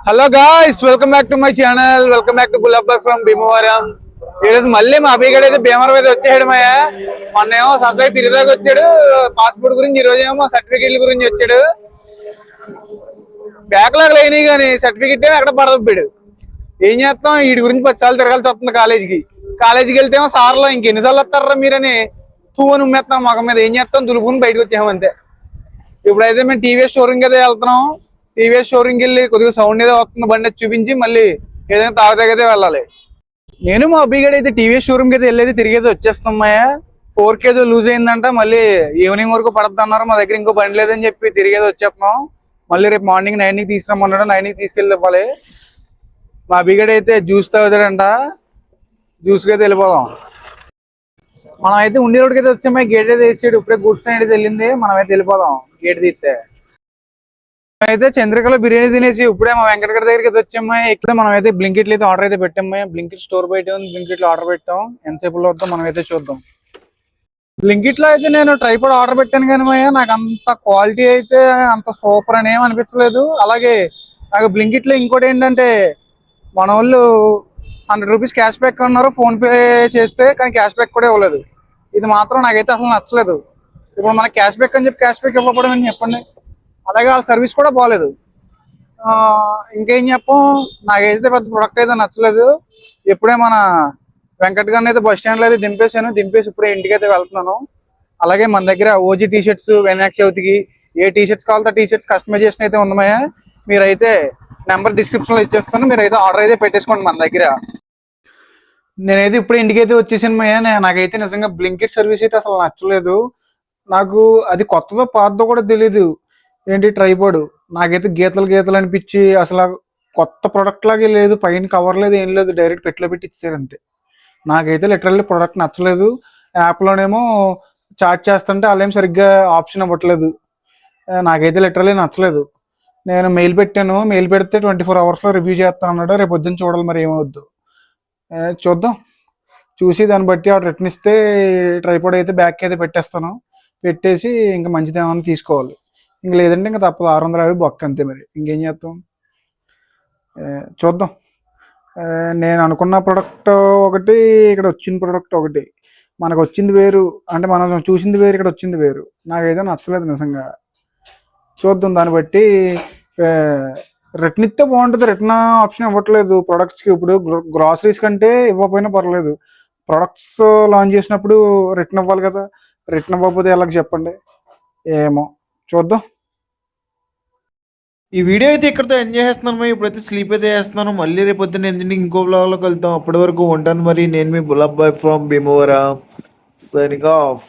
Hello guys, welcome back to my channel. Welcome back to Gulabai from Bhimavaram. ఈ రోజు మళ్ళీ మా అభిగడ్ అయితే భీమవరం అయితే వచ్చేయడం మయ్యా. మొన్నేమో సబ్జెక్ట్ తిరిగిదాకా వచ్చాడు పాస్పోర్ట్ గురించి, ఈ రోజు ఏమో సర్టిఫికెట్ల గురించి వచ్చాడు. బ్యాక్లాగ్ లేని కానీ సర్టిఫికెట్ అక్కడ పడదొప్పాడు. ఏం చేస్తాం, వీడి గురించి 10 సార్లు తిరగాల్సి వస్తుంది కాలేజీకి వెళ్తేమో సార్లో ఇంకెన్నిసార్లు వస్తారా మీరని తూవని ఉమ్మేస్తాం మొఖం మీద. ఏం చేస్తాం, దులుపుకుని బయటకు వచ్చాము అంతే. ఇప్పుడైతే మేము టీవీఎస్ షోరూమ్ అయితే వెళ్తున్నాం. టీవీఎస్ షోరూమ్కి వెళ్ళి కొద్దిగా సౌండ్ ఏదో వస్తుంది బండి చూపించి మళ్ళీ ఏదైనా తాగతాగైతే వెళ్ళాలి. నేను మా అబ్బిగడ అయితే టీవీఎస్ షోరూమ్కి అయితే వెళ్ళేది తిరిగేది వచ్చేస్తున్నాయా. 4K ఏదో లూజ్ అయిందంట, మళ్ళీ ఈవినింగ్ వరకు పడద్దు అన్నారు. మా దగ్గర ఇంకో బండి లేదని చెప్పి తిరిగేది వచ్చేస్తున్నాం. మళ్ళీ రేపు మార్నింగ్ 9కి తీసుకురమ్మన్నాడు, 9కి తీసుకెళ్ళి ఇవ్వాలి. మా అబ్బిగడ అయితే జ్యూస్ తాగుతాడంట, జ్యూస్కి అయితే వెళ్ళిపోదాం. మనం అయితే ఉండి రోడ్కి అయితే వచ్చామా, గేట్ అయితే వేసాడు. ఇప్పుడే గూడ్స్ ట్రైన్ అయితే వెళ్ళింది, మనం అయితే వెళ్ళిపోదాం గేట్ తీస్తే. అయితే చంద్రికలో బిర్యానీ తినేసి ఇప్పుడే మా వెంకటగడ దగ్గరికి అయితే వచ్చామా. ఇక్కడ మనం అయితే బ్లింకిట్లు అయితే ఆర్డర్ అయితే పెట్టామా. బ్లింకిట్ స్టోర్ బయట ఉంది, బ్లింకిట్లో ఆర్డర్ పెట్టాం. ఎంతసేపులో వద్దాం మనం అయితే చూద్దాం. బ్లింకిట్లో అయితే నేను ట్రైపాడ్ ఆర్డర్ పెట్టాను కానీ నాకు అంత క్వాలిటీ అయితే అంత సూపర్ అని ఏం అనిపించలేదు. అలాగే నాకు బ్లింకిట్లో ఇంకోటి ఏంటంటే, మన వాళ్ళు 100 రూపీస్ క్యాష్ బ్యాక్ అన్నారు ఫోన్ పే చేస్తే, కానీ క్యాష్ బ్యాక్ కూడా ఇవ్వలేదు. ఇది మాత్రం నాకైతే అసలు నచ్చలేదు. ఇప్పుడు మనకి క్యాష్ బ్యాక్ అని చెప్పి క్యాష్ బ్యాక్ ఇవ్వకపోవడం అని చెప్పండి. అలాగే వాళ్ళ సర్వీస్ కూడా బాగాలేదు. ఇంకేం చెప్పం, నాకైతే పెద్ద ప్రొడక్ట్ అయితే నచ్చలేదు. ఎప్పుడే మన వెంకట్ గారిని అయితే బస్ స్టాండ్లో అయితే దింపేసి ఇప్పుడే ఇంటికి అయితే వెళ్తున్నాను. అలాగే మన దగ్గర ఓజీ టీషర్ట్స్ వినాయక చవితికి ఏ టీషర్ట్స్ కావాలో టీషర్ట్స్ కస్టమైజేషన్ అయితే ఉన్నాయా. మీరైతే నెంబర్ డిస్క్రిప్షన్లో ఇచ్చేస్తాను, మీరైతే ఆర్డర్ అయితే పెట్టేసుకోండి మన దగ్గర. నేనైతే ఇప్పుడు ఇంటికి అయితే వచ్చేసాను. నాకైతే నిజంగా బ్లింకిట్ సర్వీస్ అయితే అసలు నచ్చలేదు. నాకు అది కొత్తదో పాతదో కూడా తెలీదు. ఏంటి ట్రైపాడ్, నాకైతే గీతలు అనిపించి అసలు కొత్త ప్రొడక్ట్ లాగే లేదు. పైన కవర్ లేదు, ఏం లేదు, డైరెక్ట్ పెట్టిలో పెట్టి ఇచ్చారు అంతే. నాకైతే లిటరల్లీ ప్రొడక్ట్ నచ్చలేదు. యాప్లోనేమో చార్జ్ చేస్తుంటే వాళ్ళేం సరిగ్గా ఆప్షన్ ఇవ్వట్లేదు. నాకైతే లిటరల్లీ నచ్చలేదు. నేను మెయిల్ పెట్టాను, మెయిల్ పెడితే 24 అవర్స్లో రివ్యూ చేస్తా అన్నాడు. రేపు పొద్దున్న చూడాలి మరి ఏమవుద్దు, చూద్దాం. చూసి దాన్ని బట్టి ఆ రిటర్న్ ఇస్తే ట్రైపాడ్ అయితే బ్యాక్ అయితే పెట్టేస్తాను. పెట్టేసి ఇంకా మంచిదేమని తీసుకోవాలి. ఇంక లేదంటే ఇంకా తప్పదు, 650 బొక్క అంతే. మరి ఇంకేం చేస్తాం, చూద్దాం. నేను అనుకున్న ప్రొడక్ట్ ఒకటి, ఇక్కడ వచ్చిన ప్రొడక్ట్ ఒకటి. మనకు వచ్చింది వేరు, అంటే మనం చూసింది వేరు, ఇక్కడ వచ్చింది వేరు. నాకైతే నచ్చలేదు నిజంగా. చూద్దాం, దాన్ని బట్టి రిటర్న్ ఇస్తే బాగుంటుంది. రిటర్న్ ఆప్షన్ ఇవ్వట్లేదు ప్రొడక్ట్స్కి. ఇప్పుడు గ్రాసరీస్ కంటే ఇవ్వకపోయినా పర్లేదు, ప్రొడక్ట్స్ లాంచ్ చేసినప్పుడు రిటర్న్ ఇవ్వాలి కదా. రిటర్న్ ఇవ్వకపోతే ఎలాగ చెప్పండి, ఏమో చూద్దాం. ఈ వీడియో అయితే ఇక్కడితో ఎంజాయ్ చేస్తున్నాను. ఇప్పుడైతే స్లీప్ అయితే చేస్తున్నాను. మళ్ళీ రేపు పొద్దున్న ఇంకో బ్లాగ్లోకి వెళ్తాం. అప్పటి వరకు ఉంటాను మరి. నేను మీ గులాబాయ్ ఫ్రమ్ భీమవరం, సైనింగ్ ఆఫ్.